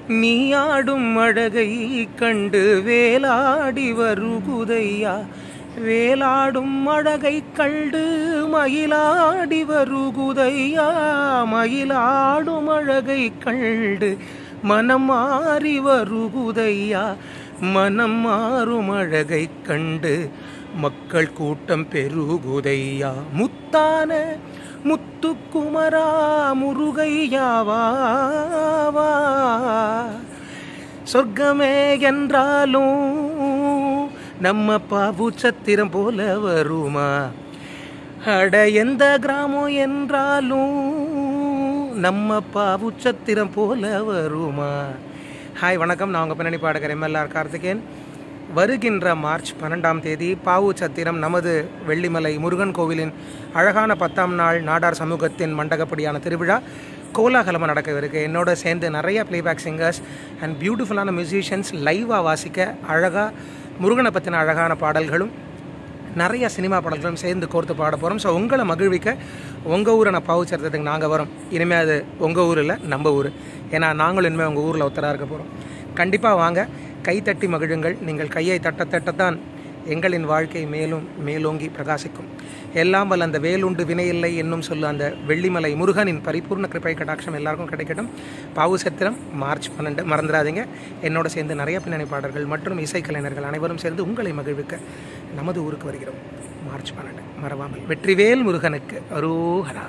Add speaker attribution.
Speaker 1: நீ ஆடும் அழகை கண்டு வேலாடி வருகுதையா, வேலாடும் அழகை கண்டு மயிலாடி வருகுதையா, மயிலாடும் அழகை கண்டு மனம் மாறி வருகுதையா, மனம் மாறும் அழகை கண்டு மக்கள் கூட்டம் பெருகுதையா. முத்தான முத்துக்குமரா முருகையாவா, சொர்க்கமே என்றாலும் நம்ம பாவுச்சத்திரம் போல வருமா, அட எந்த கிராமம் என்றாலும் நம்ம பாவுச்சத்திரம் போல வருமா. ஹாய் வணக்கம், நான் உங்கள் பின்னணி பாடகர் எம்எல்ஆர் கார்த்திகேயன். வருகின்ற மார்ச் 12ஆம் தேதி பாவுச்சத்திரம் நமது வெள்ளிமலை முருகன் கோவிலின் அழகான 10ஆம் நாள் நாடார் சமூகத்தின் மண்டகப்படியான திருவிழா கோலாகலமாக நடக்கவிருக்கு. என்னோட சேர்ந்து நிறைய பிளேபேக் சிங்கர்ஸ் அண்ட் பியூட்டிஃபுல்லான மியூசிஷியன்ஸ் லைவாக வாசிக்க அழகாக முருகனை பற்றின அழகான பாடல்களும் நிறைய சினிமா பாடல்களும் சேர்ந்து கோர்த்து பாட போகிறோம். ஸோ உங்களை மகிழ்விக்க உங்கள் ஊரை நான் பாவுச்சத்திரத்துக்கு நாங்கள் வரோம். இனிமேல் அது உங்கள் ஊர் இல்லை, நம்ம ஊர். ஏன்னா நாங்களும் இனிமேல் உங்கள் ஊரில் ஒத்தராக இருக்க போகிறோம். கண்டிப்பாக வாங்க, கைத்தட்டி மகிழுங்கள். நீங்கள் கையை தட்ட தட்டத்தான் எங்களின் வாழ்க்கை மேலும் மேலோங்கி பிரகாசிக்கும். எல்லாம் வல்ல அந்த வேலுண்டு வினையில்லை என்னும் சொல்ல அந்த வெள்ளிமலை முருகனின் பரிபூர்ண கிருபை கடாட்சம் எல்லாருக்கும் கிடைக்கட்டும். பாவுச்சத்திரம் மார்ச் 12 மறந்துடாதீங்க. என்னோட சேர்ந்து நிறைய பின்னணி பாடல்கள் மற்றும் இசைக்கலைஞர்கள் அனைவரும் சேர்ந்து உங்களை மகிழ்விக்க நமது ஊருக்கு வருகிறோம். மார்ச் 12 மறவாமல். வெற்றிவேல் முருகனுக்கு அரோகரா.